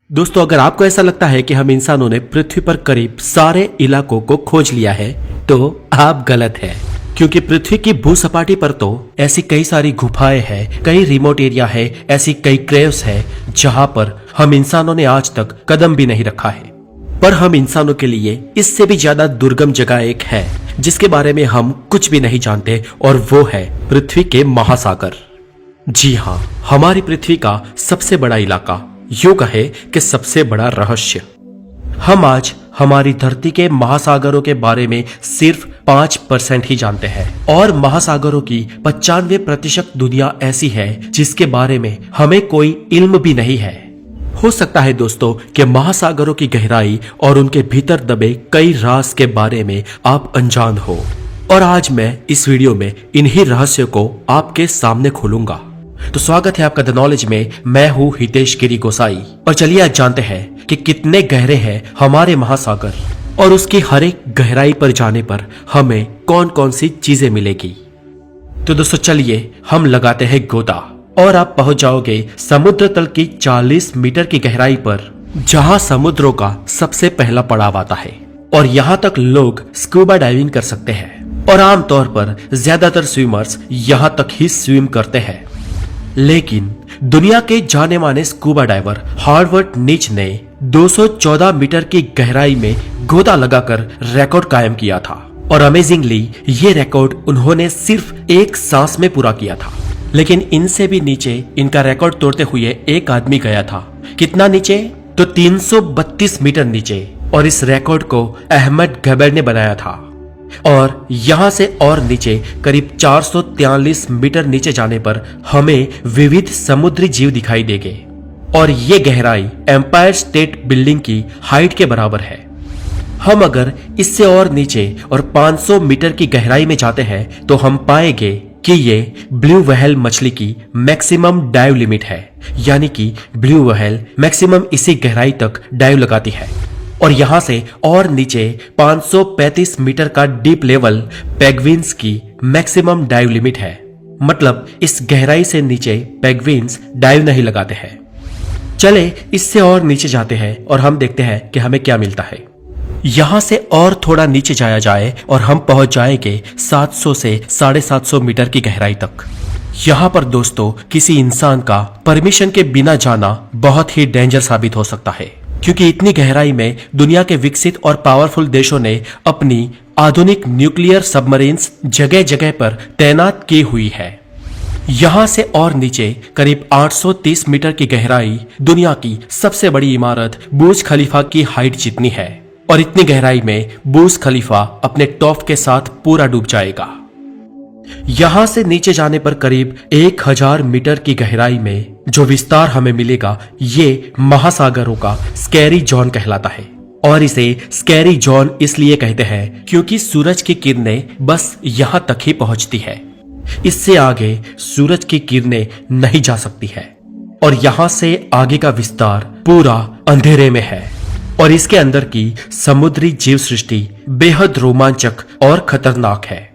दोस्तों, अगर आपको ऐसा लगता है कि हम इंसानों ने पृथ्वी पर करीब सारे इलाकों को खोज लिया है तो आप गलत हैं, क्योंकि पृथ्वी की भूसपाटी पर तो ऐसी कई सारी गुफाएं हैं, कई रिमोट एरिया है, ऐसी कई क्रेव्स है जहां पर हम इंसानों ने आज तक कदम भी नहीं रखा है। पर हम इंसानों के लिए इससे भी ज्यादा दुर्गम जगह एक है जिसके बारे में हम कुछ भी नहीं जानते, और वो है पृथ्वी के महासागर। जी हाँ, हमारी पृथ्वी का सबसे बड़ा इलाका, यूं कहे कि सबसे बड़ा रहस्य। हम आज हमारी धरती के महासागरों के बारे में सिर्फ 5% ही जानते हैं, और महासागरों की 95% दुनिया ऐसी है जिसके बारे में हमें कोई इल्म भी नहीं है। हो सकता है दोस्तों कि महासागरों की गहराई और उनके भीतर दबे कई राज के बारे में आप अनजान हो, और आज मैं इस वीडियो में इन्हीं रहस्यों को आपके सामने खोलूंगा। तो स्वागत है आपका द नॉलेज में। मैं हूँ हितेश गिरी गोसाई, और चलिए आज जानते हैं कि कितने गहरे हैं हमारे महासागर, और उसकी हर एक गहराई पर जाने पर हमें कौन कौन सी चीजें मिलेगी। तो दोस्तों चलिए हम लगाते हैं गोता, और आप पहुंच जाओगे समुद्र तल की 40 मीटर की गहराई पर, जहां समुद्रों का सबसे पहला पड़ाव आता है। और यहां तक लोग स्कूबा डाइविंग कर सकते हैं, और आमतौर पर ज्यादातर स्विमर्स यहां तक ही स्विम करते हैं। लेकिन दुनिया के जाने माने स्कूबा डाइवर हार्वर्ड नीच ने 214 मीटर की गहराई में गोता लगाकर रिकॉर्ड कायम किया था, और अमेजिंगली ये रिकॉर्ड उन्होंने सिर्फ एक सांस में पूरा किया था। लेकिन इनसे भी नीचे इनका रिकॉर्ड तोड़ते हुए एक आदमी गया था। कितना नीचे? तो 332 मीटर नीचे, और इस रिकॉर्ड को अहमद गबर ने बनाया था। और यहां से और नीचे करीब 443 मीटर नीचे जाने पर हमें विविध समुद्री जीव दिखाई देंगे, और ये गहराई एम्पायर स्टेट बिल्डिंग की हाइट के बराबर है। हम अगर इससे और नीचे और 500 मीटर की गहराई में जाते हैं तो हम पाएंगे कि ये ब्लू व्हेल मछली की मैक्सिमम डाइव लिमिट है, यानी कि ब्लू व्हेल मैक्सिमम इसी गहराई तक डाइव लगाती है। और यहां से और नीचे 535 मीटर का डीप लेवल पेंगुइन्स की मैक्सिमम डाइव लिमिट है। मतलब इस गहराई से नीचे पेंगुइन्स डाइव नहीं लगाते हैं। चले इससे और नीचे जाते हैं और हम देखते हैं कि हमें क्या मिलता है। यहां से और थोड़ा नीचे जाया जाए और हम पहुंच जाएंगे 700 से 750 मीटर की गहराई तक। यहां पर दोस्तों किसी इंसान का परमिशन के बिना जाना बहुत ही डेंजर साबित हो सकता है, क्योंकि इतनी गहराई में दुनिया के विकसित और पावरफुल देशों ने अपनी आधुनिक न्यूक्लियर सबमरीन्स जगह जगह पर तैनात की हुई है। यहां से और नीचे करीब 830 मीटर की गहराई दुनिया की सबसे बड़ी इमारत बुर्ज खलीफा की हाइट जितनी है, और इतनी गहराई में बुर्ज खलीफा अपने टॉप के साथ पूरा डूब जाएगा। यहां से नीचे जाने पर करीब 1000 मीटर की गहराई में जो विस्तार हमें मिलेगा ये महासागरों का स्कैरी जोन कहलाता है, और इसे स्कैरी जोन इसलिए कहते हैं क्योंकि सूरज की किरणें बस यहां तक ही पहुंचती है। इससे आगे सूरज की किरणें नहीं जा सकती है, और यहां से आगे का विस्तार पूरा अंधेरे में है, और इसके अंदर की समुद्री जीव सृष्टि बेहद रोमांचक और खतरनाक है।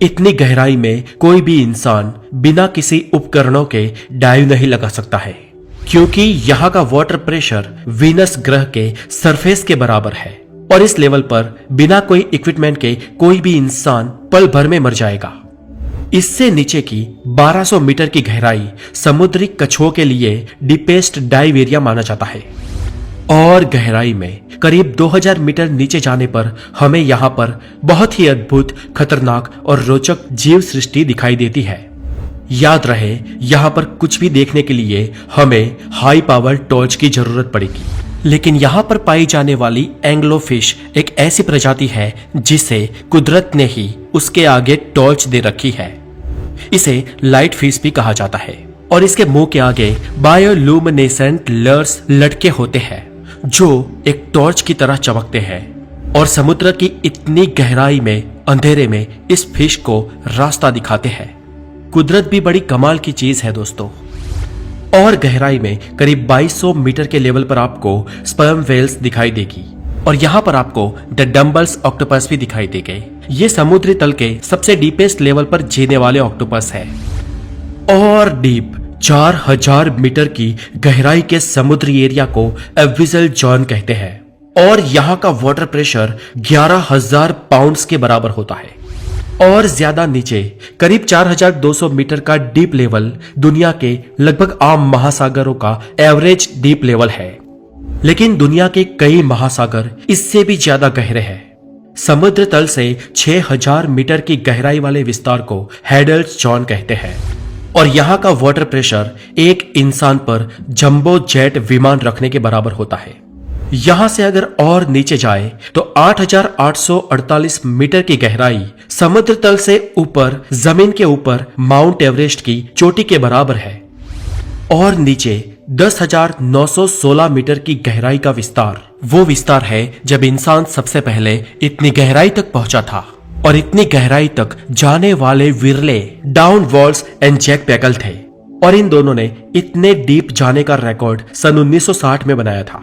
इतनी गहराई में कोई भी इंसान बिना किसी उपकरणों के डाइव नहीं लगा सकता है, क्योंकि यहाँ का वाटर प्रेशर वीनस ग्रह के सरफेस के बराबर है, और इस लेवल पर बिना कोई इक्विपमेंट के कोई भी इंसान पल भर में मर जाएगा। इससे नीचे की 1200 मीटर की गहराई समुद्री कछुओं के लिए डीपेस्ट डाइव एरिया माना जाता है, और गहराई में करीब 2000 मीटर नीचे जाने पर हमें यहाँ पर बहुत ही अद्भुत, खतरनाक और रोचक जीव सृष्टि दिखाई देती है। याद रहे, यहाँ पर कुछ भी देखने के लिए हमें हाई पावर टॉर्च की जरूरत पड़ेगी। लेकिन यहाँ पर पाई जाने वाली एंग्लो फिश एक ऐसी प्रजाति है जिसे कुदरत ने ही उसके आगे टॉर्च दे रखी है। इसे लाइट फिश भी कहा जाता है, और इसके मुंह के आगे बायोलुमिनेसेंट लर्स लटके होते हैं जो एक टॉर्च की तरह चमकते हैं, और समुद्र की इतनी गहराई में अंधेरे में इस फिश को रास्ता दिखाते हैं। कुदरत भी बड़ी कमाल की चीज है दोस्तों। और गहराई में करीब 2200 मीटर के लेवल पर आपको स्पर्म वेल्स दिखाई देगी, और यहाँ पर आपको द डम्बल्स ऑक्टोपस भी दिखाई देंगे। ये समुद्री तल के सबसे डीपेस्ट लेवल पर जीने वाले ऑक्टोपस है। और डीप 4000 मीटर की गहराई के समुद्री एरिया को एविसल जोन कहते हैं और यहाँ का वाटर प्रेशर 11,000 पाउंड्स के बराबर होता है। और ज्यादा नीचे करीब 4200 मीटर का डीप लेवल दुनिया के लगभग आम महासागरों का एवरेज डीप लेवल है। लेकिन दुनिया के कई महासागर इससे भी ज्यादा गहरे हैं। समुद्र तल से 6000 मीटर की गहराई वाले विस्तार को हैडल्स जोन कहते हैं और यहाँ का वाटर प्रेशर एक इंसान पर जंबो जेट विमान रखने के बराबर होता है। यहाँ से अगर और नीचे जाए तो 8848 मीटर की गहराई समुद्र तल से ऊपर जमीन के ऊपर माउंट एवरेस्ट की चोटी के बराबर है। और नीचे 10,916 मीटर की गहराई का विस्तार वो विस्तार है जब इंसान सबसे पहले इतनी गहराई तक पहुंचा था। और इतनी गहराई तक जाने वाले विरले डाउन वॉल्स एंड जैक पैकल थे और इन दोनों ने इतने डीप जाने का रिकॉर्ड सन 1960 में बनाया था।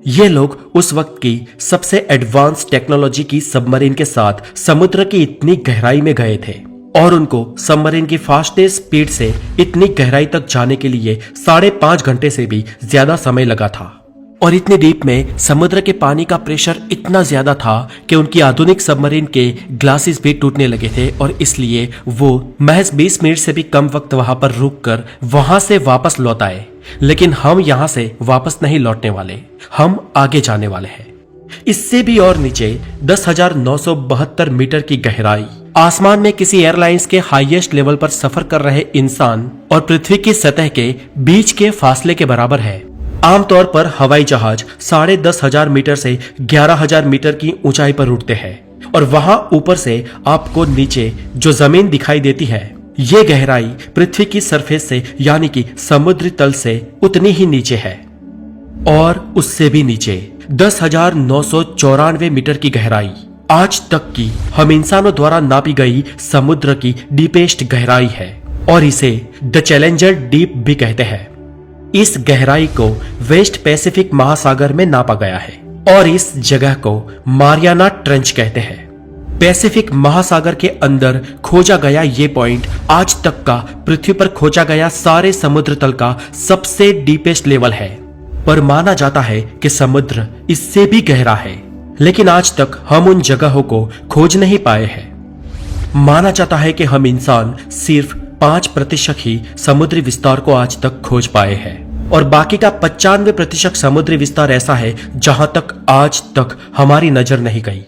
ये लोग उस वक्त की सबसे एडवांस टेक्नोलॉजी की सबमरीन के साथ समुद्र की इतनी गहराई में गए थे और उनको सबमरीन की फास्टेस्ट स्पीड से इतनी गहराई तक जाने के लिए 5.5 घंटे से भी ज्यादा समय लगा था। और इतने डीप में समुद्र के पानी का प्रेशर इतना ज्यादा था कि उनकी आधुनिक सबमरीन के ग्लासेस भी टूटने लगे थे और इसलिए वो महज 20 मिनट से भी कम वक्त वहां पर रुककर वहां से वापस लौट आए। लेकिन हम यहां से वापस नहीं लौटने वाले, हम आगे जाने वाले हैं। इससे भी और नीचे 10,972 मीटर की गहराई आसमान में किसी एयरलाइंस के हाईएस्ट लेवल पर सफर कर रहे इंसान और पृथ्वी की सतह के बीच के फासले के बराबर है। आमतौर पर हवाई जहाज 10,500 मीटर से 11,000 मीटर की ऊंचाई पर उड़ते हैं और वहां ऊपर से आपको नीचे जो जमीन दिखाई देती है ये गहराई पृथ्वी की सरफेस से यानी कि समुद्री तल से उतनी ही नीचे है। और उससे भी नीचे 10,994 मीटर की गहराई आज तक की हम इंसानों द्वारा नापी गई समुद्र की डीपेस्ट गहराई है और इसे द चैलेंजर डीप भी कहते हैं। इस गहराई को वेस्ट पैसिफिक महासागर में नापा गया है और इस जगह को मारियाना ट्रेंच कहते हैं। पैसिफिक महासागर के अंदर खोजा गया ये पॉइंट आज तक का पृथ्वी पर खोजा गया सारे समुद्र तल का सबसे डीपेस्ट लेवल है। पर माना जाता है कि समुद्र इससे भी गहरा है, लेकिन आज तक हम उन जगहों को खोज नहीं पाए हैं। माना जाता है कि हम इंसान सिर्फ 5% ही समुद्री विस्तार को आज तक खोज पाए हैं और बाकी का 95% समुद्री विस्तार ऐसा है जहां तक आज तक हमारी नजर नहीं गई।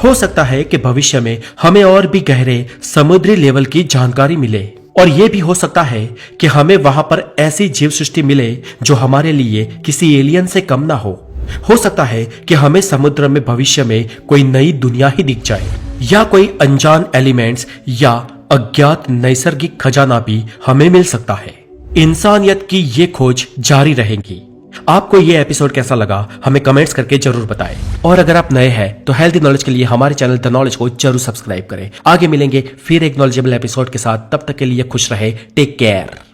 हो सकता है कि भविष्य में हमें और भी गहरे समुद्री लेवल की जानकारी मिले और यह भी हो सकता है कि हमें वहां पर ऐसी जीव सृष्टि मिले जो हमारे लिए किसी एलियन से कम ना हो सकता है कि हमें समुद्र में भविष्य में कोई नई दुनिया ही दिख जाए या कोई अनजान एलिमेंट्स या अज्ञात नैसर्गिक खजाना भी हमें मिल सकता है। इंसानियत की ये खोज जारी रहेगी। आपको ये एपिसोड कैसा लगा हमें कमेंट्स करके जरूर बताएं और अगर आप नए हैं तो हेल्थी नॉलेज के लिए हमारे चैनल द नॉलेज को जरूर सब्सक्राइब करें। आगे मिलेंगे फिर एक नॉलेजेबल एपिसोड के साथ, तब तक के लिए खुश रहे, टेक केयर।